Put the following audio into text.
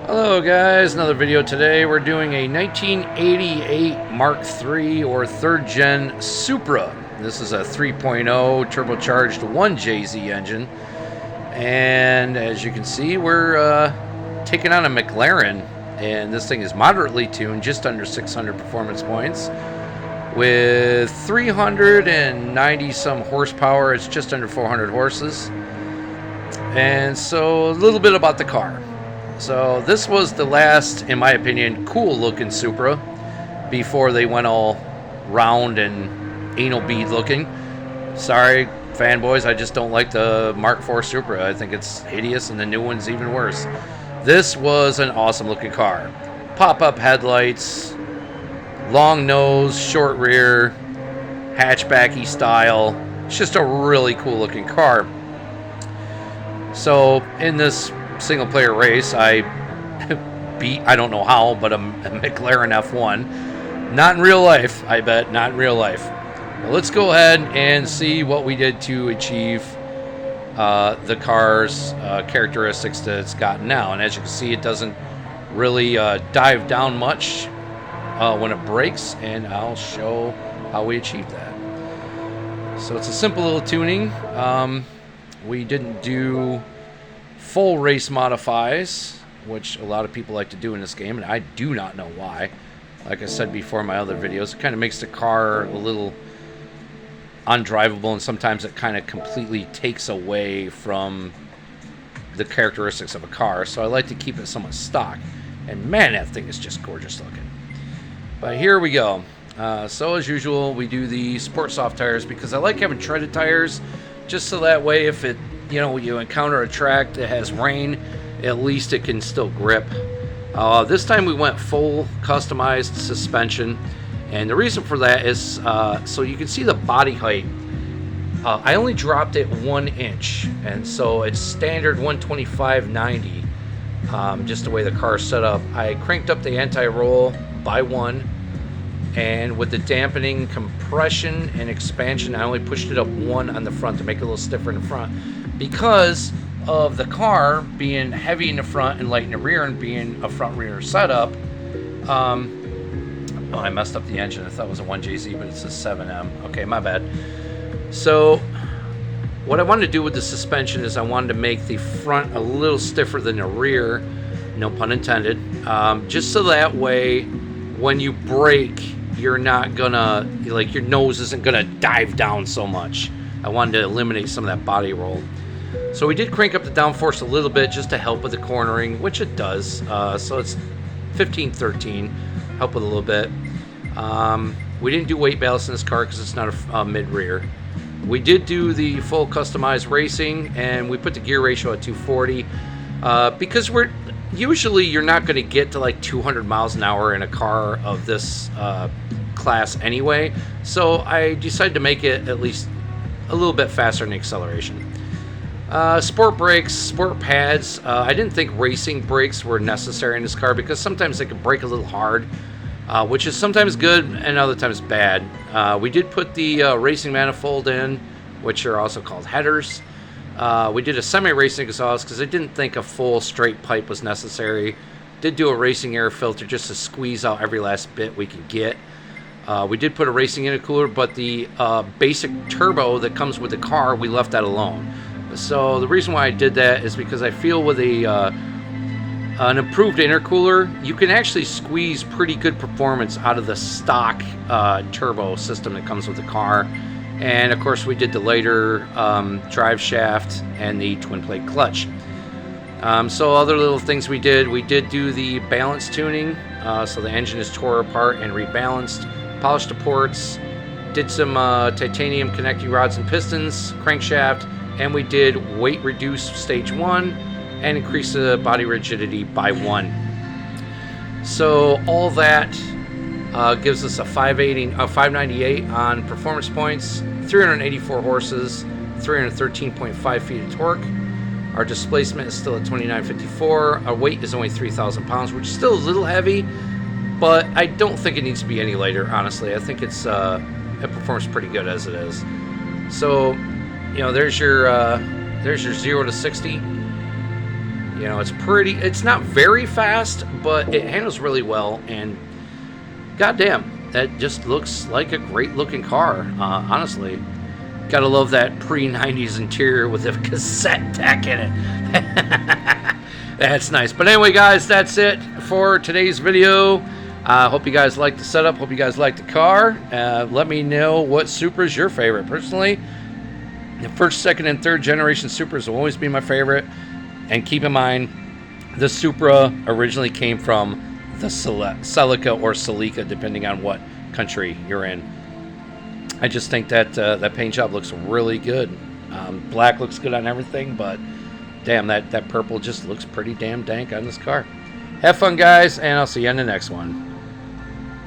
Hello guys, another video today. We're doing a 1988 Mark III or 3rd gen Supra. This is a 3.0 turbocharged 1JZ engine. And as you can see, we're taking on a McLaren. And this thing is moderately tuned, just under 600 performance points. With 390 some horsepower, it's just under 400 horses. And so a little bit about the car. So this was the last, in my opinion, cool looking Supra before they went all round and anal bead looking. Sorry, fanboys, I just don't like the Mark IV Supra. I think it's hideous and the new one's even worse. This was an awesome looking car. Pop-up headlights, long nose, short rear, hatchbacky style. It's just a really cool looking car. So in this single player race, I beat, I don't know how, but a McLaren F1. Not in real life, I bet, not in real life. Well, let's go ahead and see what we did to achieve the car's characteristics that it's gotten now. And as you can see, it doesn't really dive down much when it brakes, and I'll show how we achieved that. So it's a simple little tuning. We didn't do full race modifies, which a lot of people like to do in this game, and I do not know why. Like I said before in my other videos, it kind of makes the car a little undrivable, and sometimes it kind of completely takes away from the characteristics of a car, so I like to keep it somewhat stock. And man, that thing is just gorgeous looking. But here we go. So as usual, we do the sport soft tires because I like having treaded tires, just so that way if it, you encounter a track that has rain, at least it can still grip. This time we went full customized suspension, and the reason for that is so you can see the body height. I only dropped it 1 inch, and so it's standard 125/90. Just the way the car is set up. I cranked up the anti-roll by 1, and with the dampening, compression, and expansion, I only pushed it up 1 on the front to make it a little stiffer in the front, because of the car being heavy in the front and light in the rear, and being a front rear setup. Oh, I messed up the engine. I thought it was a 1JZ, but it's a 7M. Okay, my bad. So what I wanted to do with the suspension is I wanted to make the front a little stiffer than the rear, no pun intended, just so that way when you brake, you're not gonna, like, your nose isn't gonna dive down so much. I wanted to eliminate some of that body roll. So we did crank up the downforce a little bit just to help with the cornering, which it does. So it's 15-13, help with a little bit. We didn't do weight ballast in this car because it's not a mid-rear. We did do the full customized racing, and we put the gear ratio at 240 because usually you're not going to get to like 200 miles an hour in a car of this class anyway. So I decided to make it at least a little bit faster in the acceleration. Sport brakes, sport pads. I didn't think racing brakes were necessary in this car because sometimes they can brake a little hard, which is sometimes good and other times bad. We did put the racing manifold in, which are also called headers. We did a semi-racing exhaust because I didn't think a full straight pipe was necessary. Did do a racing air filter just to squeeze out every last bit we could get. We did put a racing intercooler, but the basic turbo that comes with the car, we left that alone. So the reason why I did that is because I feel with an improved intercooler, you can actually squeeze pretty good performance out of the stock turbo system that comes with the car. And of course we did the later drive shaft and the twin plate clutch. So other little things we did do the balance tuning, so the engine is tore apart and rebalanced, polished the ports, did some titanium connecting rods and pistons, crankshaft, and we did weight reduce stage 1 and increase the body rigidity by 1. So all that gives us a 598 on performance points, 384 horses, 313.5 feet of torque. Our displacement is still at 2954. Our weight is only 3,000 pounds, which is still a little heavy, but I don't think it needs to be any lighter, honestly. I think it performs pretty good as it is. So, there's your 0 to 60. You know, it's not very fast, but it handles really well, and goddamn, that just looks like a great looking car, honestly. Gotta love that pre-90s interior with a cassette deck in it. That's nice. But anyway, guys, that's it for today's video. Hope you guys like the setup. Hope you guys like the car. Let me know what Supra is your favorite. Personally, the first, second, and third generation Supras will always be my favorite. And keep in mind, the Supra originally came from the Celica or Celica, depending on what country you're in. I just think that that paint job looks really good. Black looks good on everything, but damn, that purple just looks pretty damn dank on this car. Have fun, guys, and I'll see you in the next one.